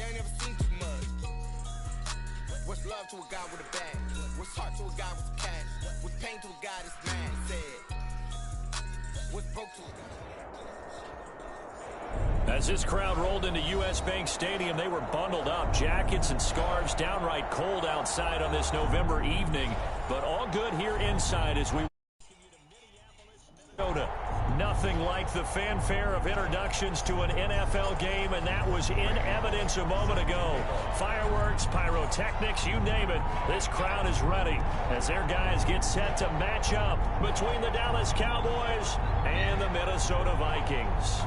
ain't never seen too much. What's love to a guy with a bag? What's heart to a guy with cash? What's pain to a guy that's mad? Said. What's broke to a guy? As this crowd rolled into U.S. Bank Stadium, they were bundled up, jackets and scarves, downright cold outside on this November evening, but all good here inside as we Minnesota. Nothing like the fanfare of introductions to an NFL game, and that was in evidence a moment ago. Fireworks, pyrotechnics, you name it. This crowd is ready as their guys get set to match up between the Dallas Cowboys and the Minnesota Vikings.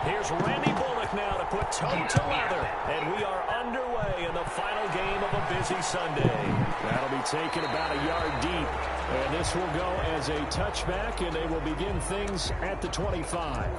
Here's Randy Bullock now to put toe to leather, and we are underway in the final game of a busy Sunday. That'll be taken about a yard deep, and this will go as a touchback, and they will begin things at the 25.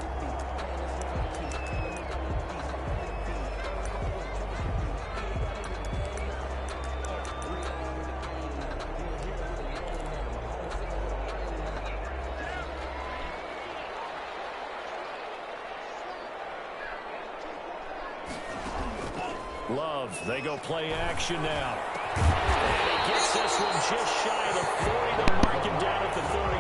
Love, they go play action now. And he gets this one just shy of the 40 to mark him down at the 39.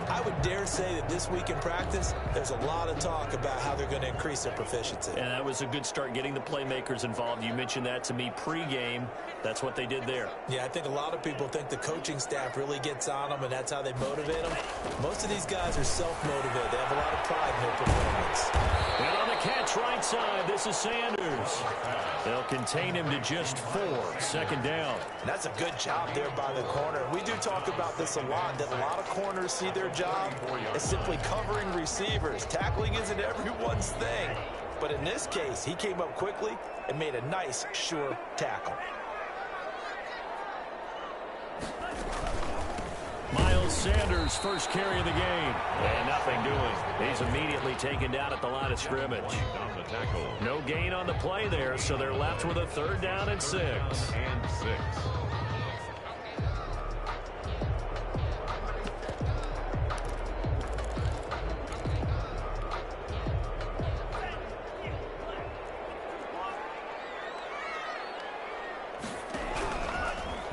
I would dare say that this week in practice, there's a lot of talk about how they're going to increase their proficiency. And that was a good start, getting the playmakers involved. You mentioned that to me pregame. That's what they did there. Yeah, I think a lot of people think the coaching staff really gets on them, and that's how they motivate them. Most of these guys are self-motivated. They have a lot of pride in their performance. And on the catch right side, this is Sanders. They'll contain him to just 4. Second down. And that's a good job there by the corner. We do talk about this a lot, that a lot of corners see their job as simply covering receivers. Tackling isn't everyone's thing. But in this case, he came up quickly and made a nice, sure tackle. Miles Sanders, first carry of the game. And nothing doing. He's immediately taken down at the line of scrimmage. No gain on the play there, so they're left with a 3rd down and 6.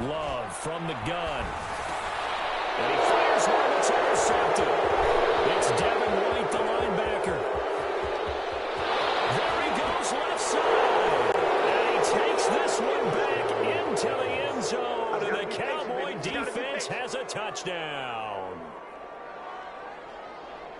Love from the gun. And he fires one that's intercepted. It's Devin White, the linebacker. There he goes, left side. And he takes this one back into the end zone. And the Cowboy defense has a touchdown.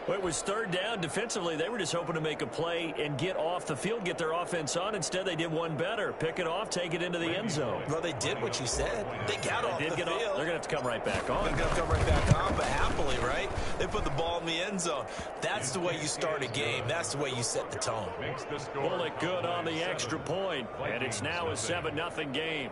Well, it was 3rd down. Defensively, they were just hoping to make a play and get off the field, get their offense on. Instead, they did one better. Pick it off, take it into the end zone. Well, they did what you said. They got off the field. They're going to have to come right back on. They're going to come right back on, but happily, right? They put the ball in the end zone. That's the way you start a game. That's the way you set the tone. Bullock good on the extra point, and it's now a 7-0 game.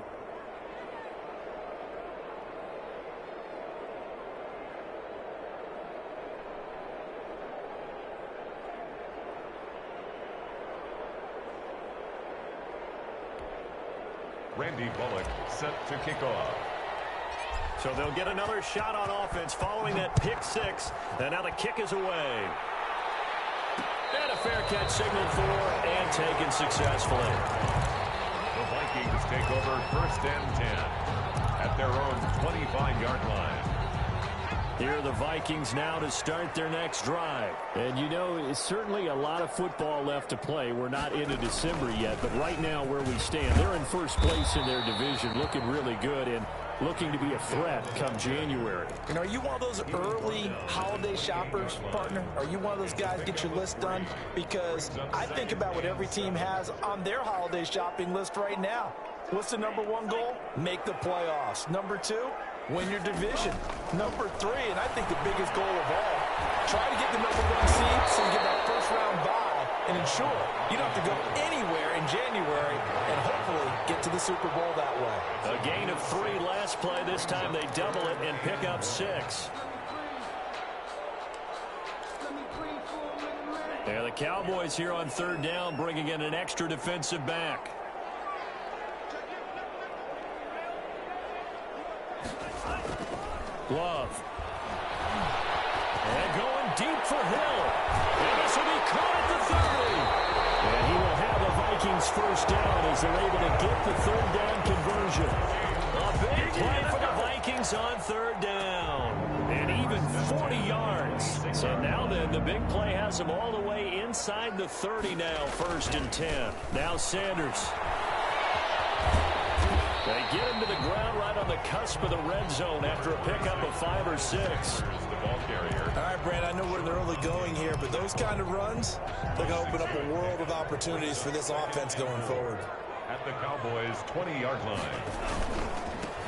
Randy Bullock set to kick off. So they'll get another shot on offense following that pick 6. And now the kick is away. And a fair catch signaled for and taken successfully. The Vikings take over 1st and 10 at their own 25-yard line. Here are the Vikings now to start their next drive. And you know, it's certainly a lot of football left to play. We're not into December yet, but right now where we stand, they're in first place in their division, looking really good and looking to be a threat come January. You know, are you one of those early holiday shoppers, partner? Are you one of those guys get your list done? Because I think about what every team has on their holiday shopping list right now. What's the #1 goal? Make the playoffs. #2, win your division. #3, and I think the biggest goal of all, try to get the #1 seed so you get that first-round bye and ensure you don't have to go anywhere in January and hopefully get to the Super Bowl that way. A gain of 3 last play. This time they double it and pick up 6. Yeah, the Cowboys here on third down, bringing in an extra defensive back. Love. And going deep for Hill. And this will be caught at the 30. And he will have the Vikings first down as they're able to get the third down conversion. A big play for the Vikings on third down. And even 40 yards. So now then, the big play has them all the way inside the 30 now, 1st and 10. Now Sanders. They get him to the ground right on the cusp of the red zone after a pickup of 5 or 6. The ball carrier. All right, Brad, I know we're in the early going here, but those kind of runs, they're going to open up a world of opportunities for this offense going forward. At the Cowboys' 20-yard line.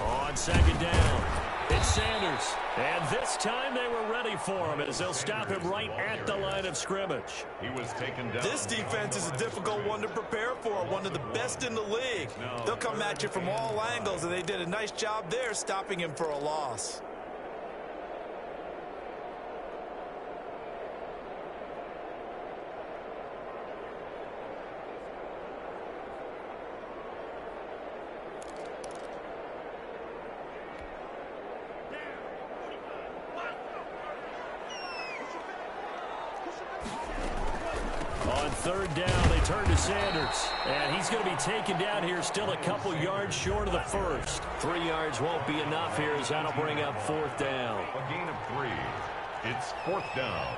On 2nd down, it's Sanders. And this time they were ready for him as they'll stop him right at the line of scrimmage. He was taken down. This defense is a difficult one to prepare for, one of the best in the league. They'll come at you from all angles, and they did a nice job there stopping him for a loss. On 3rd down, they turn to Sanders. And he's going to be taken down here, still a couple yards short of the first. 3 yards won't be enough here as that'll bring up 4th down. A gain of 3. It's 4th down.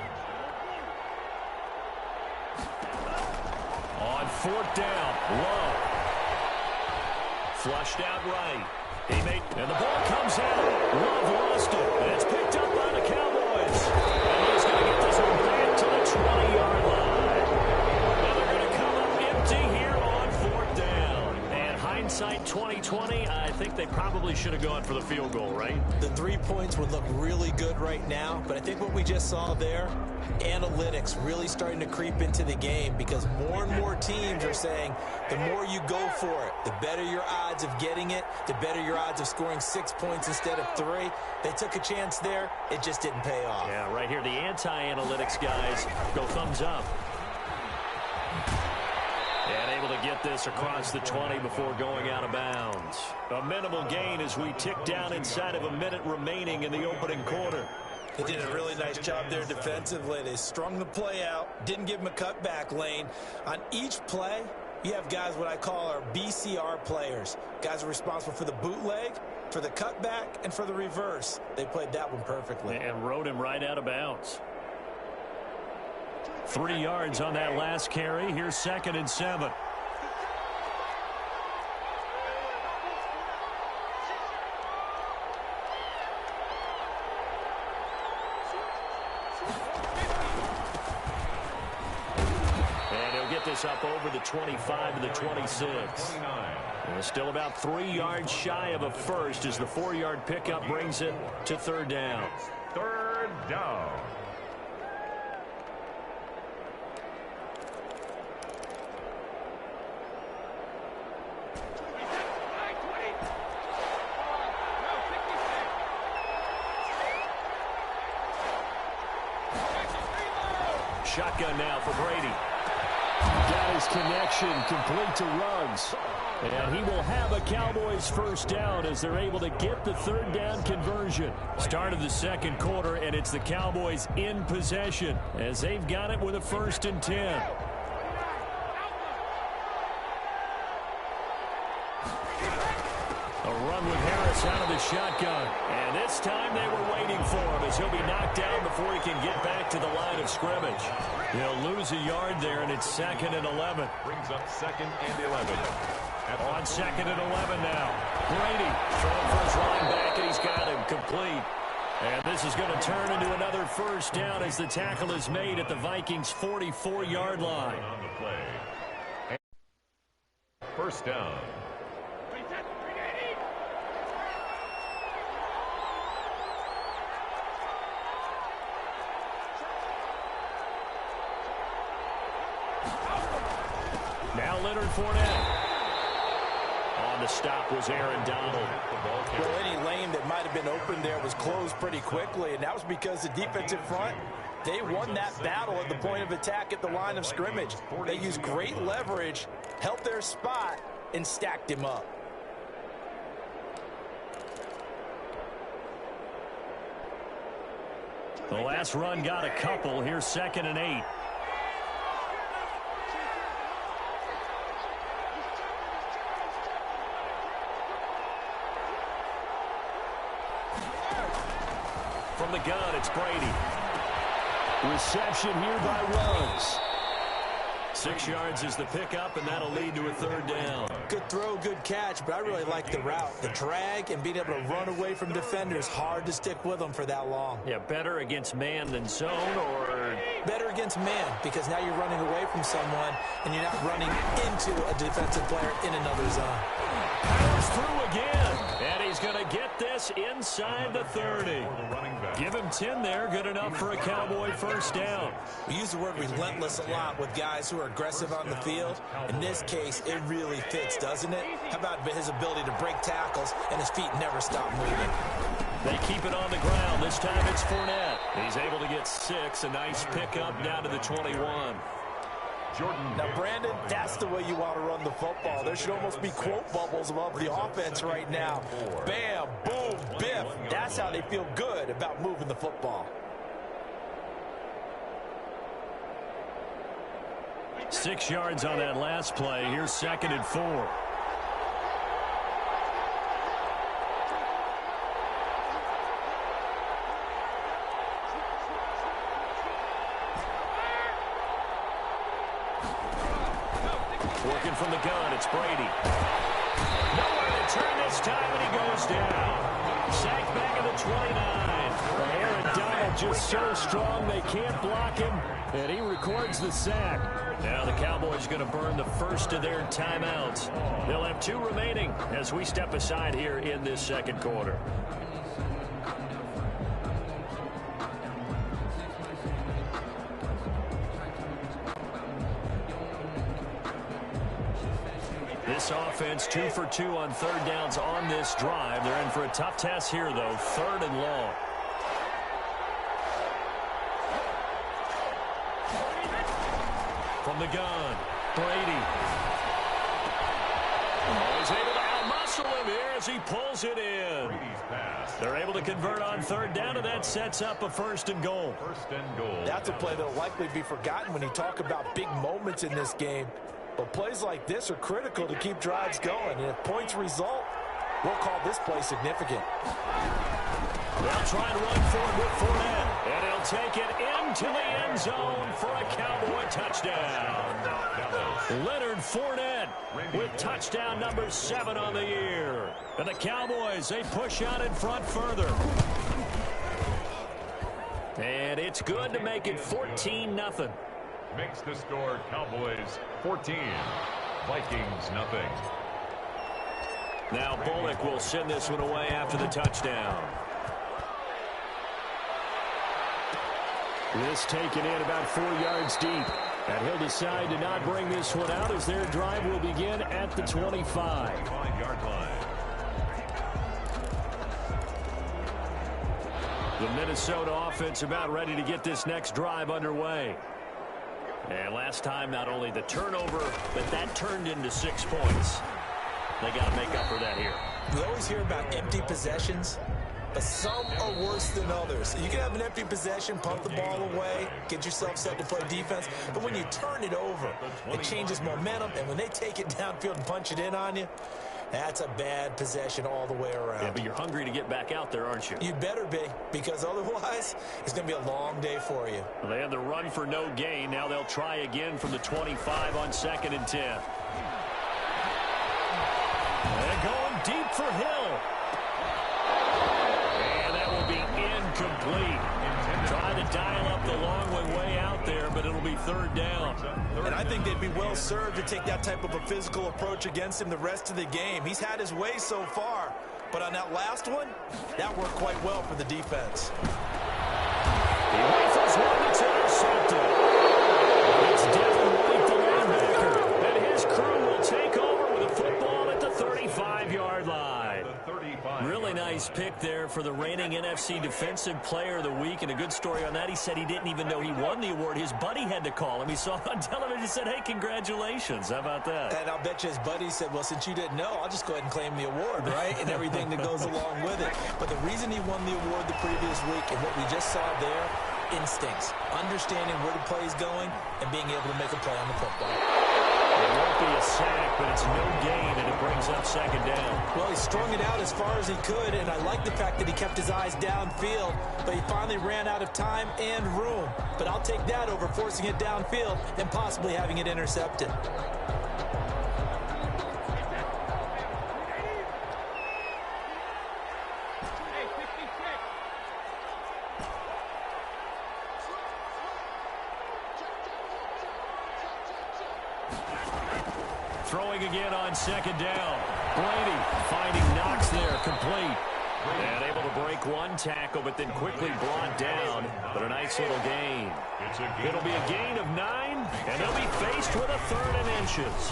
On 4th down, Love. Flushed out right. And the ball comes out. Love lost it. And it's picked up by the Cowboys. And he's going to get this one back to the 20-yard line. And they're going to come up empty here on 4th down. And hindsight 2020, I think they probably should have gone for the field goal, right? The 3 points would look really good right now, but I think what we just saw there, analytics really starting to creep into the game because more and more teams are saying the more you go for it, the better your odds of getting it, the better your odds of scoring 6 points instead of 3. They took a chance there. It just didn't pay off. Yeah, right here, the anti-analytics guys go thumbs up. And able to get this across the 20 before going out of bounds. A minimal gain as we tick down inside of a minute remaining in the opening quarter. They did a really nice job there defensively. They strung the play out, didn't give him a cutback lane. On each play, you have guys what I call our BCR players. Guys are responsible for the bootleg, for the cutback, and for the reverse. They played that one perfectly. And rode him right out of bounds. 3 yards on that last carry. Here's 2nd and 7. This up over the 25 to the 26. And still about 3 yards shy of a first as the 4-yard pickup brings it to 3rd down. 3rd down. Shotgun now for Brady. Got his connection complete to Ruggs. And he will have a Cowboys first down as they're able to get the 3rd down conversion. Start of the 2nd quarter, and it's the Cowboys in possession as they've got it with a 1st and 10. A run with Harris out of the shotgun. And this time they were waiting for him as he'll be knocked down before he can get back to the line of scrimmage. He'll lose a yard there, and it's 2nd and 11. Brings up 2nd and 11. On 2nd and 11 now. Brady throwing for his line back, and he's got him complete. And this is going to turn into another first down as the tackle is made at the Vikings' 44-yard line. On the play. 1st down. Now Leonard Fournette. On the stop was Aaron Donald. Well, any lane that might have been open there was closed pretty quickly, and that was because the defensive front They won that battle at the point of attack at the line of scrimmage. They used great leverage, held their spot, and stacked him up. The last run got a couple. Here's 2nd and 8. From the gun, it's Brady. Reception here by Ruggs. 6 yards is the pickup, and that'll lead to a 3rd down. Good throw, good catch, but I really like the route. The drag and being able to run away from defenders, hard to stick with them for that long. Yeah, better against man than zone, or? Better against man, because now you're running away from someone, and you're not running into a defensive player in another zone. Powers through again, and he's going to get this inside the 30. Give him 10 there, good enough for a Cowboy 1st down. We use the word relentless a lot with guys who are aggressive on the field. In this case, it really fits, doesn't it? How about his ability to break tackles and his feet never stop moving? They keep it on the ground. This time it's Fournette. He's able to get 6. A nice pickup down to the 21. Now, Brandon, that's the way you want to run the football. There should almost be quote bubbles above the offense right now. Bam, boom, biff. That's how they feel good about moving the football. 6 yards on that last play. Here's 2nd and 4. Working from the gun, it's Brady. Nowhere to turn this time, and he goes down. Sacked back at the 29. Aaron Donald just so strong they can't block him, and he records the sack. Now the Cowboys going to burn the first of their timeouts. They'll have 2 remaining as we step aside here in this 2nd quarter. This offense 2 for 2 on 3rd downs on this drive. They're in for a tough test here, though. 3rd and long. From the gun, Brady. He's able to outmuscle him here as he pulls it in. They're able to convert on 3rd down, and that sets up a 1st and goal. That's a play that will likely be forgotten when you talk about big moments in this game. But plays like this are critical to keep drives going. And if points result, we'll call this play significant. They'll try and run forward with Fournette. And he'll take it into the end zone for a Cowboy touchdown. Leonard Fournette with touchdown number 7 on the year. And the Cowboys, they push out in front further. And it's good to make it 14-0. Makes the score Cowboys 14, Vikings nothing. Now Bullock will send this one away after the touchdown. This taken in about 4 yards deep. And he'll decide to not bring this one out as their drive will begin at the 25. 5-yard line. The Minnesota offense about ready to get this next drive underway. And last time, not only the turnover, but that turned into 6 points. They got to make up for that here. We always hear about empty possessions, but some are worse than others. You can have an empty possession, punt the ball away, get yourself set to play defense, but when you turn it over, it changes momentum, and when they take it downfield and punch it in on you, that's a bad possession all the way around. Yeah, but you're hungry to get back out there, aren't you? You better be, because otherwise, it's going to be a long day for you. Well, they had the run for no gain. Now they'll try again from the 25 on 2nd and 10. They're going deep for Hill. And that will be incomplete. Try to dial up the long way out there, but it'll be 3rd down. And I think they'd be well served to take that type of a physical approach against him the rest of the game. He's had his way so far, but on that last one, that worked quite well for the defense. He rifles one that's intercepted. It's Devin White, the linebacker, and his crew will take over with a football at the 35-yard line. Really nice nice pick there for the reigning NFC Defensive Player of the Week, and a good story on that. He said he didn't even know he won the award. His buddy had to call him. He saw it on television and said, hey, congratulations. How about that? And I'll bet you his buddy said, well, since you didn't know, I'll just go ahead and claim the award, right? And everything that goes along with it. But the reason he won the award the previous week and what we just saw there, instincts, understanding where the play is going and being able to make a play on the football. It won't be a sack, but it's no gain, and it brings up second down. Well, he strung it out as far as he could, and I like the fact that he kept his eyes downfield, but he finally ran out of time and room. But I'll take that over forcing it downfield and possibly having it intercepted. Throwing again on second down. Brady finding Knox there, complete. And able to break one tackle, but then quickly brought down. But a nice little gain. It'll be a gain of 9, and they'll be faced with a 3rd and inches.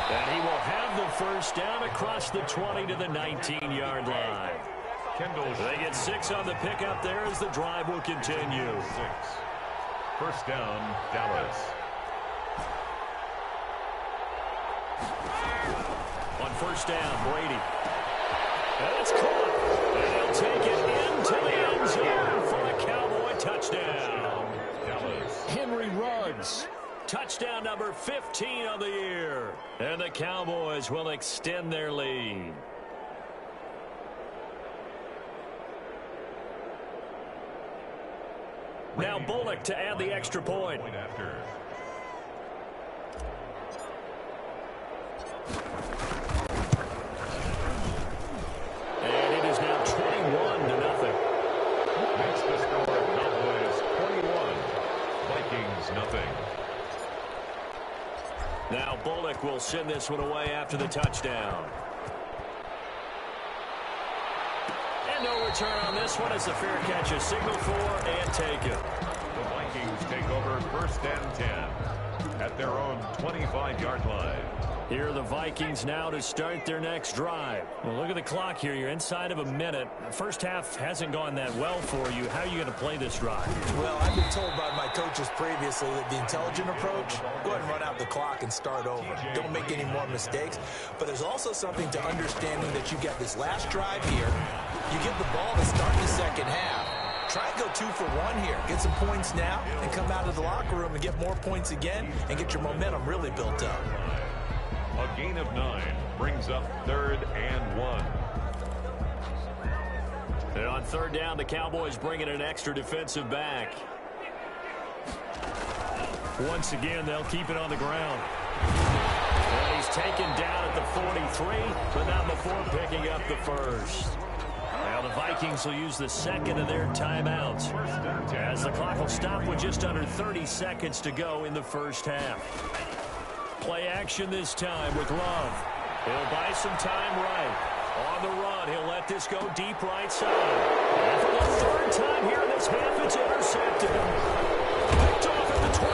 And he will have the first down across the 20 to the 19-yard line. They get 6 on the pickup there as the drive will continue. 6. First down, Dallas. On first down, Brady. And it's caught. And he'll take it into the end zone for a Cowboy touchdown. Henry Ruggs. Touchdown number 15 of the year. And the Cowboys will extend their lead. Now Bullock to add the extra point. And it is now 21-0. Makes the score, Cowboys 21, Vikings nothing. Now Bullock will send this one away after the touchdown. And no return on this one as the fair catch is signaled for and taken. The Vikings take over first and 10 at their own 25-yard line. Here are the Vikings now to start their next drive. Well, look at the clock here. You're inside of a minute. First half hasn't gone that well for you. How are you going to play this drive? Well, I've been told by my coaches previously that the intelligent approach, go ahead and run out the clock and start over. Don't make any more mistakes. But there's also something to understanding that you get this last drive here. You get the ball to start the second half. Try and go 2 for 1 here. Get some points now and come out of the locker room and get more points again and get your momentum really built up. A gain of 9 brings up 3rd and 1. And on 3rd down, the Cowboys bring in an extra defensive back. Once again, they'll keep it on the ground. And he's taken down at the 43, but not before picking up the first. Now the Vikings will use the second of their timeouts as the clock will stop with just under 30 seconds to go in the first half. Play action this time with Love. He'll buy some time right. On the run, he'll let this go deep right side. And for the 3rd time here in this half, it's intercepted. Picked off at the 12.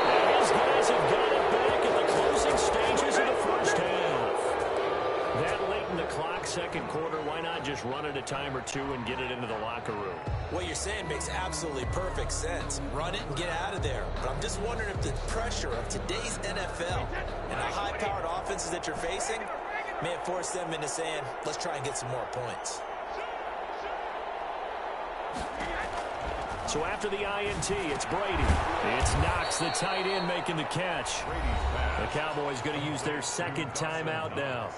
And his guys have got it back in the closing stages of the first half. That late in the clock, second quarter, why not just run it a time or two and get it into the locker room? What you're saying makes absolutely perfect sense. Run it and get out of there. But I'm just wondering if the pressure of today's NFL and the high-powered offenses that you're facing may have forced them into saying, let's try and get some more points. So after the INT, it's Brady. It's Knox, the tight end, making the catch. The Cowboys going to use their second timeout now,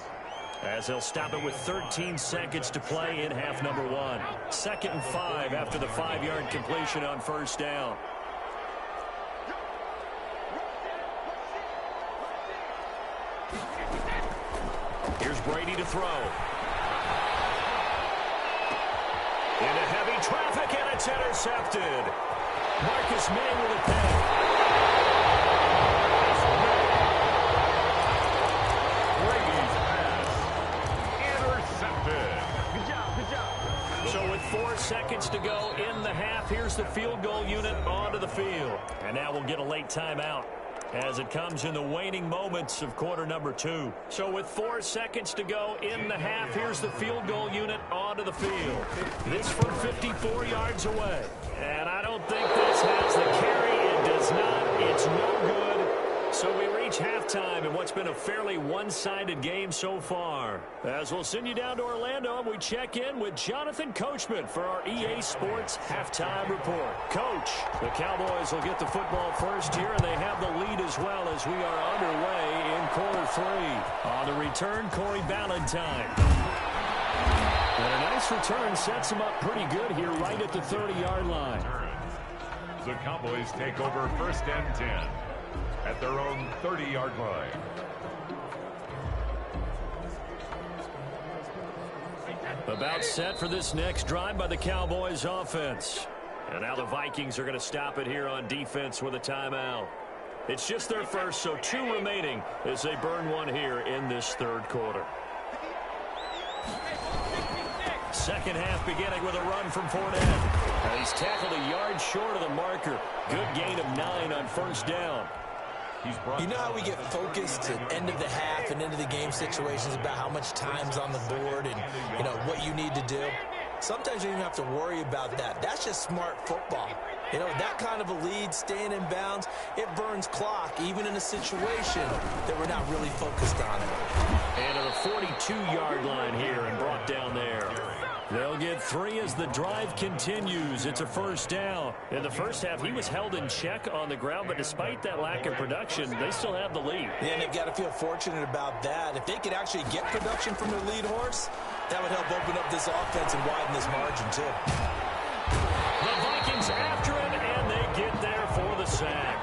as they'll stop it with 13 seconds to play in half number 1. 2nd and 5 after the 5-yard completion on first down. Here's Brady to throw. Into heavy traffic, and it's intercepted. Marcus May with a pick. So with 4 seconds to go in the half, here's the field goal unit onto the field. And now we'll get a late timeout. as it comes in the waning moments of quarter number 2. So with 4 seconds to go in the half, here's the field goal unit onto the field. This from 54 yards away. And I don't think this has the carry. It does not. It's no good. So we reach halftime in what's been a fairly one-sided game so far. As we'll send you down to Orlando, and we check in with Jonathan Coachman for our EA Sports Halftime Report. Coach, the Cowboys will get the football first here, and they have the lead as well as we are underway in quarter 3. On the return, Corey Ballantyne. And a nice return sets him up pretty good here right at the 30-yard line. The Cowboys take over 1st and 10 at their own 30-yard line. About set for this next drive by the Cowboys offense. And now the Vikings are going to stop it here on defense with a timeout. It's just their first, so 2 remaining as they burn 1 here in this 3rd quarter. Second half beginning with a run from Fournette. He's tackled a yard short of the marker. Good gain of 9 on 1st down. You know how we get focused at end of the half and into the game situations about how much time's on the board and, you know, what you need to do? Sometimes you don't even have to worry about that. That's just smart football. You know, that kind of a lead, staying in bounds, it burns clock, even in a situation that we're not really focused on it. And to the 42-yard line here and brought down there. They'll get 3 as the drive continues. It's a 1st down. In the first half, he was held in check on the ground, but despite that lack of production, they still have the lead. Yeah, and they've got to feel fortunate about that. If they could actually get production from their lead horse, that would help open up this offense and widen this margin, too. The Vikings after him, and they get there for the sack.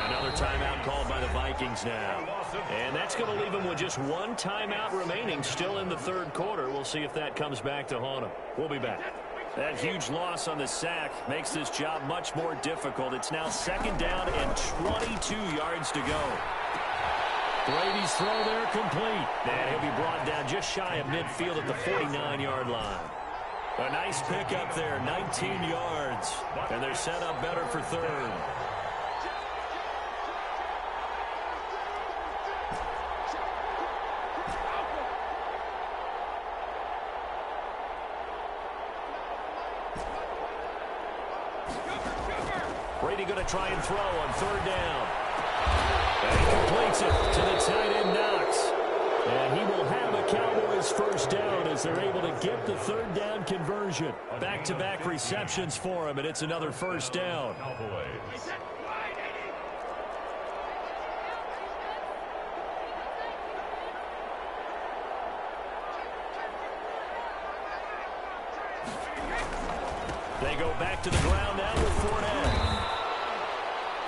Another timeout called by the Vikings now. And that's going to leave them with just 1 timeout remaining still in the 3rd quarter. We'll see if that comes back to haunt them. We'll be back. That huge loss on the sack makes this job much more difficult. It's now 2nd down and 22 yards to go. Brady's throw there complete. And he'll be brought down just shy of midfield at the 49-yard line. A nice pickup there, 19 yards. And they're set up better for 3rd. Brady going to try and throw on 3rd down. And he completes it to the tight end, Knox. And he will have a Cowboys 1st down as they're able to get the 3rd down conversion. Back-to-back receptions for him, and it's another 1st down. They go back to the ground now with Fournette.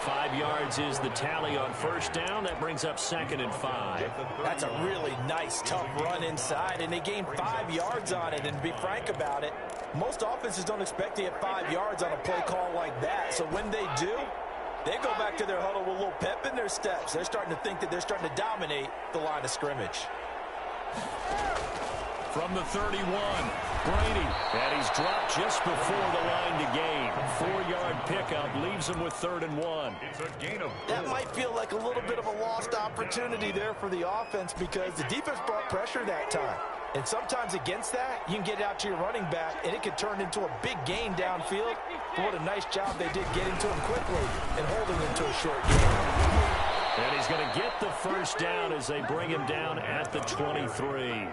5 yards is the tally on 1st down. That brings up 2nd and 5. That's a really nice, tough run inside, and they gained 5 yards on it. And to be frank about it, most offenses don't expect to get 5 yards on a play call like that. So when they do, they go back to their huddle with a little pep in their steps. They're starting to think that they're starting to dominate the line of scrimmage. From the 31, Brady, and he's dropped just before the line to gain. 4-yard pickup leaves him with 3rd and 1. It's a gain of 4. That might feel like a little bit of a lost opportunity there for the offense because the defense brought pressure that time. And sometimes against that, you can get out to your running back, and it could turn into a big gain downfield. But what a nice job they did getting to him quickly and holding him to a short gain. And he's going to get the 1st down as they bring him down at the 23.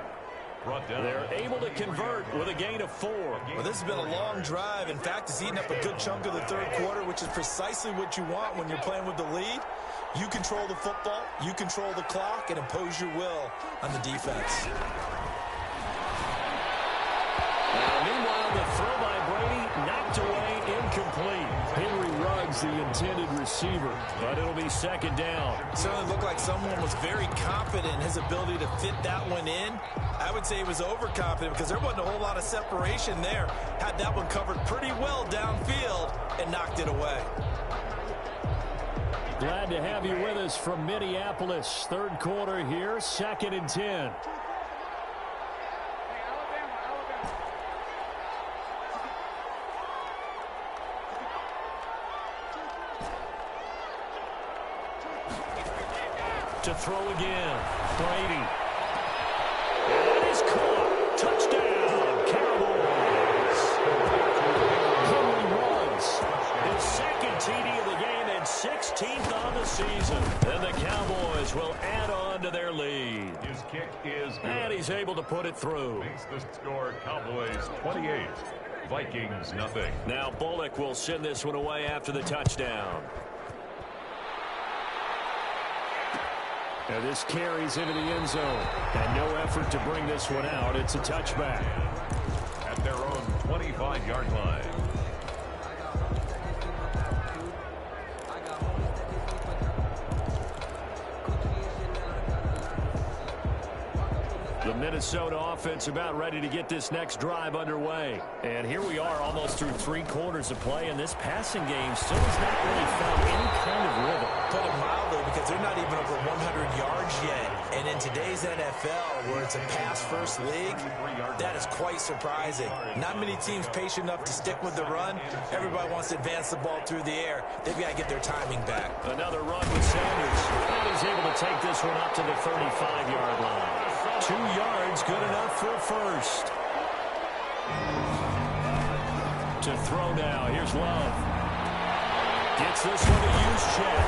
They're able to convert with a gain of 4. Well, this has been a long drive. In fact, it's eaten up a good chunk of the 3rd quarter, which is precisely what you want when you're playing with the lead. You control the football, you control the clock, and impose your will on the defense. Meanwhile, the throw by Brady knocked away, incomplete. Henry Ruggs, the intended receiver, but it'll be 2nd down. It certainly looked like someone was very confident in his ability to fit that one in. I would say he was overconfident because there wasn't a whole lot of separation there. Had that one covered pretty well downfield and knocked it away. Glad to have you with us from Minneapolis. 3rd quarter here, 2nd and 10. to throw again. Brady. And that is caught. Touchdown, Cowboys. Henry runs his second TD of the game and 16th on the season. And the Cowboys will add on to their lead. His kick is good. And he's able to put it through. Makes the score Cowboys 28, Vikings nothing. Now Bullock will send this one away after the touchdown. Now this carries into the end zone. And no effort to bring this one out. It's a touchback. At their own 25-yard line. The Minnesota offense about ready to get this next drive underway. And here we are almost through 3 quarters of play, and this passing game still has not really found any kind of rhythm. Put it mildly, because they're not even over 100 yards yet. And in today's NFL, where it's a pass-first league, that is quite surprising. Not many teams patient enough to stick with the run. Everybody wants to advance the ball through the air. They've got to get their timing back. Another run with Sanders. And he's able to take this one up to the 35-yard line. 2 yards, good enough for a first. To throw now, here's Love. Gets this one to Juszczyk.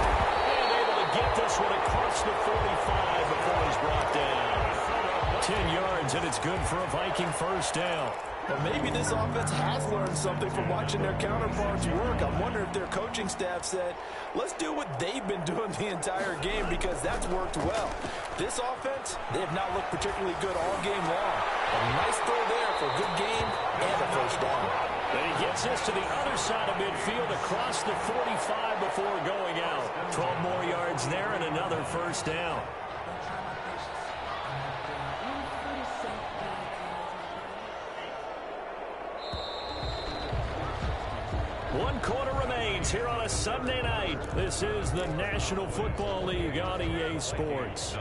And able to get this one across the 45 before he's brought down. 10 yards, and it's good for a Viking first down. But maybe this offense has learned something from watching their counterparts work. I'm wondering if their coaching staff said, let's do what they've been doing the entire game, because that's worked well. This offense, they have not looked particularly good all game long. A nice throw there for a good game and a first down. And he gets this to the other side of midfield across the 45 before going out. 12 more yards there and another first down. One quarter remains here on a Sunday night. This is the National Football League on EA Sports.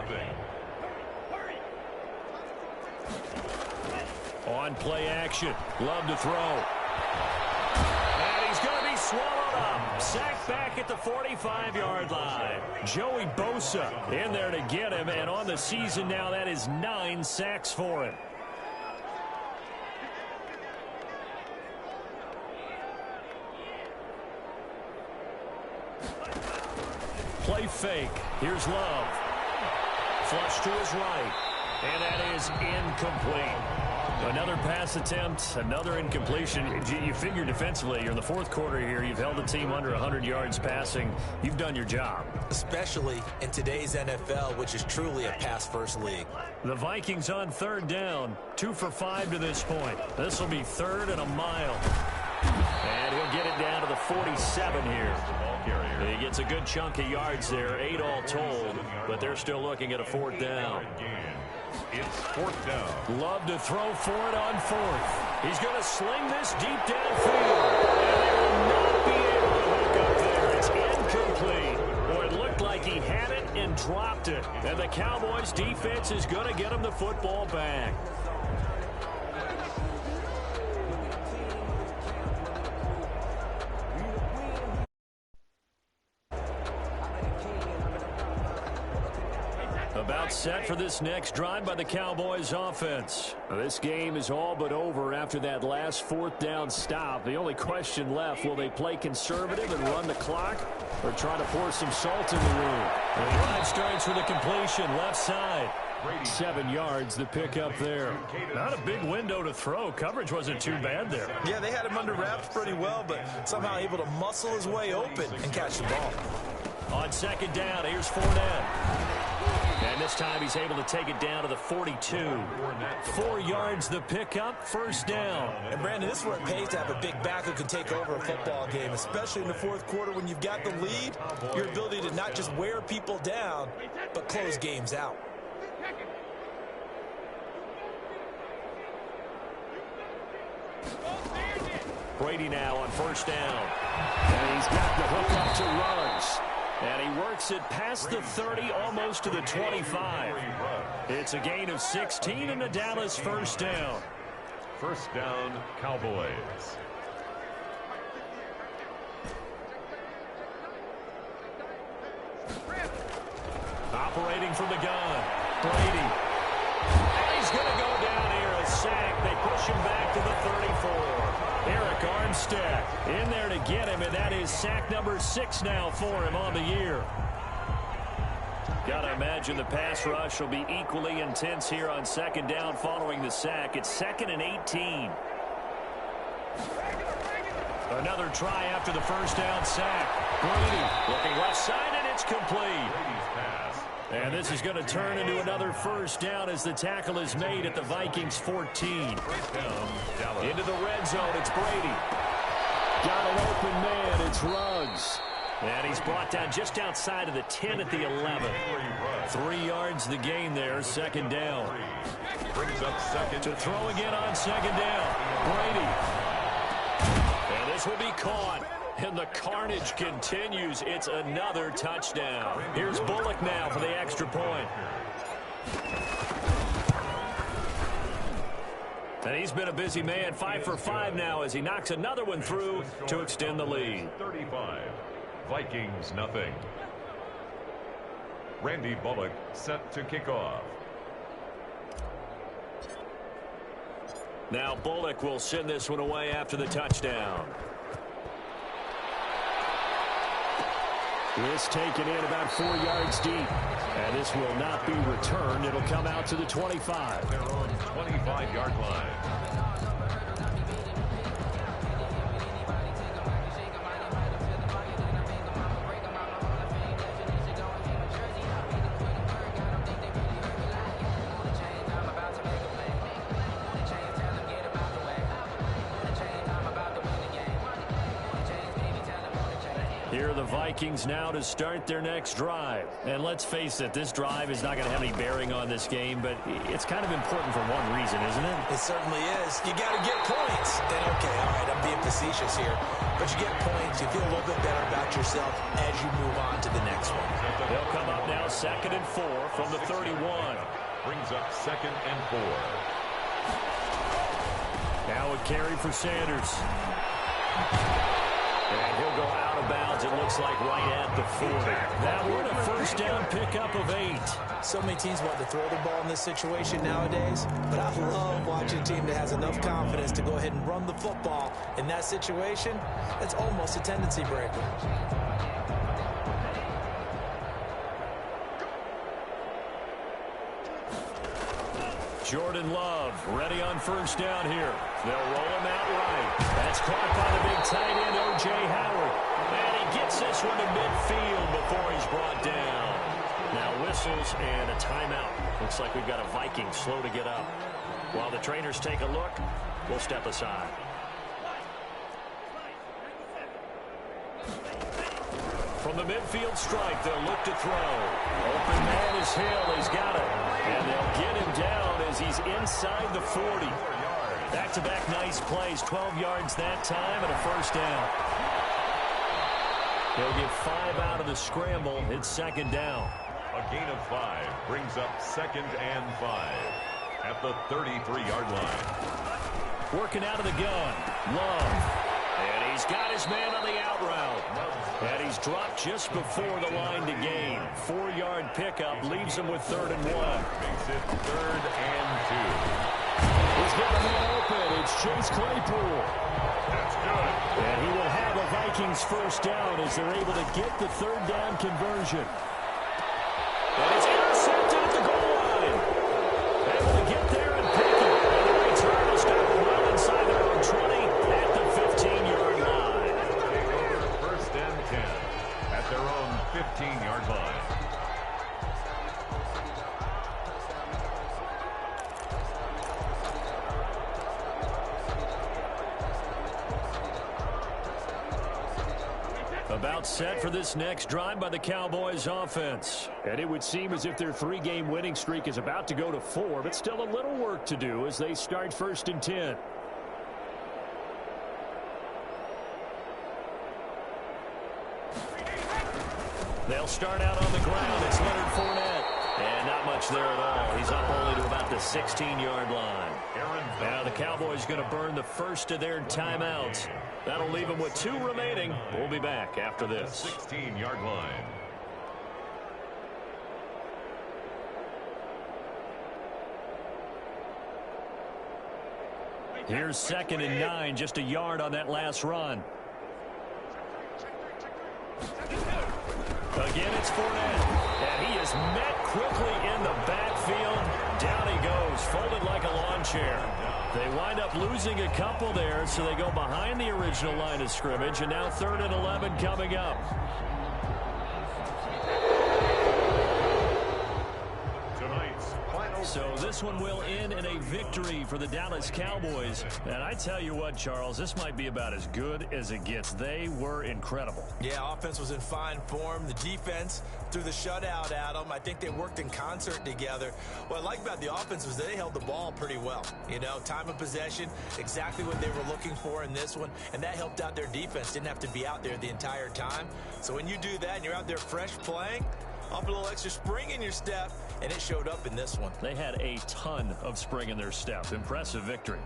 On play action. Love to throw. And he's going to be swallowed up. Sacked back at the 45-yard line. Joey Bosa in there to get him. And on the season now, that is 9 sacks for him. Play fake. Here's Love. Flush to his right. And that is incomplete. Another pass attempt, another incompletion. You figure defensively, you're in the fourth quarter here. You've held the team under 100 yards passing. You've done your job. Especially in today's NFL, which is truly a pass-first league. The Vikings on third down. 2 for 5 to this point. This will be 3rd and a mile. And he'll get it down to the 47 here. He gets a good chunk of yards there, 8 all told, but they're still looking at a 4th down. It's 4th down. Love to throw for it on 4th. He's going to sling this deep downfield. And they will not be able to hook up there. It's incomplete. Boy, it looked like he had it and dropped it. And the Cowboys defense is going to get him the football back. About set for this next drive by the Cowboys offense. This game is all but over after that last 4th down stop. The only question left, will they play conservative and run the clock or try to pour some salt in the wound? The drive starts with a completion left side. 7 yards, the pickup there. Not a big window to throw. Coverage wasn't too bad there. Yeah, they had him under wraps pretty well, but somehow able to muscle his way open and catch the ball. On 2nd down, here's Fournette. And this time he's able to take it down to the 42. 4 yards the pickup, 1st down. And Brandon, this is where it pays to have a big back who can take over a football game, especially in the 4th quarter when you've got the lead. Your ability to not just wear people down, but close games out. Brady now on 1st down. And he's got the hook up to runs. And he works it past the 30, almost to the 25. It's a gain of 16 and a Dallas 1st down. 1st down, Cowboys. Separating from the gun. Brady. And he's going to go down here. A sack. They push him back to the 34. Eric Armstead in there to get him, and that is sack number 6 now for him on the year. Got to imagine the pass rush will be equally intense here on second down following the sack. It's 2nd and 18. Another try after the first down sack. Brady looking left side, and it's complete. And this is going to turn into another first down as the tackle is made at the Vikings 14. Into the red zone, it's Brady. Got an open man, it's Ruggs. And he's brought down just outside of the 10 at the 11. 3 yards the gain there, second down. Brings up second. To throw again on second down. Brady. And this will be caught. And the carnage continues. It's another touchdown. Here's Bullock now for the extra point. And he's been a busy man. 5 for 5 now as he knocks another one through to extend the lead. 35. Vikings nothing. Randy Bullock set to kick off. Now Bullock will send this one away after the touchdown. This taken in about 4 yards deep. And this will not be returned. It'll come out to the 25. Their own 25-yard line. Here are the Vikings now to start their next drive. And let's face it, this drive is not going to have any bearing on this game, but it's kind of important for one reason, isn't it? It certainly is. You got to get points. And okay, all right, I'm being facetious here. But you get points, you feel a little bit better about yourself as you move on to the next one. They'll come up now 2nd and 4 from the 31. Brings up 2nd and 4. Now a carry for Sanders. And he'll go out of bounds, it looks like, right at the 40. That would a first down pickup of 8. So many teams want to throw the ball in this situation nowadays, but I love watching a team that has enough confidence to go ahead and run the football. In that situation, that's almost a tendency breaker. Jordan Love ready on first down here. They'll roll him out right. That's caught by the big tight end, O.J. Howard. And he gets this one to midfield before he's brought down. Now whistles and a timeout. Looks like we've got a Viking slow to get up. While the trainers take a look, we'll step aside. From the midfield strike, they'll look to throw. Open man is Hill. He's got it. And they'll get him down as he's inside the 40. Back-to-back nice plays. 12 yards that time and a first down. They'll get 5 out of the scramble. It's second down. A gain of 5 brings up 2nd and 5 at the 33-yard line. Working out of the gun. Love. And he's got his man on the out route. And he's dropped just before the line to gain. 4-yard pickup leaves him with 3rd and 1. Makes it 3rd and 2. He's got a man open. It's Chase Claypool. That's good. And he will have a Vikings first down as they're able to get the 3rd down conversion. And it's intercepted at the goal line. Able to get there and pick it. And the return will stop well inside their own 20 at the 15-yard line. Take over 1st and 10 at their own 15-yard line. About set for this next drive by the Cowboys offense. And it would seem as if their 3-game winning streak is about to go to 4, but still a little work to do as they start 1st and 10. They'll start out on the ground. It's Leonard Fournette. And not much there at all. He's up only to about the 16-yard line. Now the Cowboys going to burn the first of their timeouts. That'll leave them with 2 remaining. We'll be back after this. 16-yard line. Here's 2nd and 9, just a yard on that last run. Again, it's Fournette, and he is met quickly in the backfield. Down he goes, folded like a lawn chair. They wind up losing a couple there, so they go behind the original line of scrimmage, and now 3rd and 11 coming up. So this one will end in a victory for the Dallas Cowboys. And I tell you what, Charles, this might be about as good as it gets. They were incredible. Yeah, offense was in fine form. The defense threw the shutout at them. I think they worked in concert together. What I like about the offense was they held the ball pretty well. You know, time of possession, exactly what they were looking for in this one. And that helped out their defense. Didn't have to be out there the entire time. So when you do that and you're out there fresh playing, up a little extra spring in your step, and it showed up in this one. They had a ton of spring in their step. Impressive victory.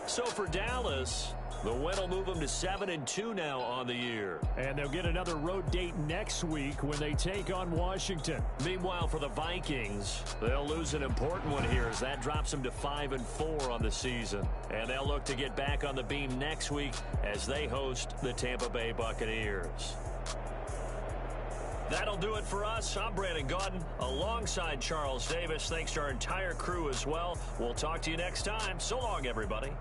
So for Dallas, the win will move them to 7-2 now on the year. And they'll get another road date next week when they take on Washington. Meanwhile, for the Vikings, they'll lose an important one here as that drops them to 5-4 on the season. And they'll look to get back on the beam next week as they host the Tampa Bay Buccaneers. That'll do it for us. I'm Brandon Gaudin alongside Charles Davis. Thanks to our entire crew as well. We'll talk to you next time. So long, everybody.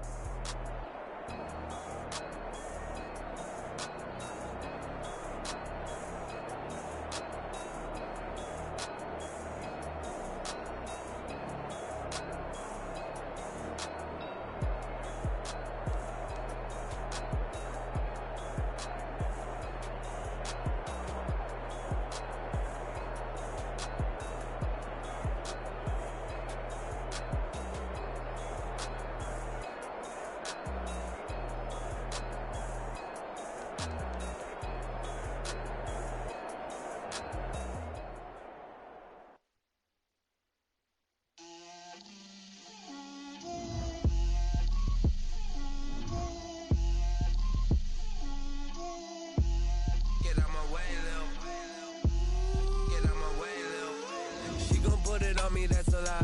That's a lie.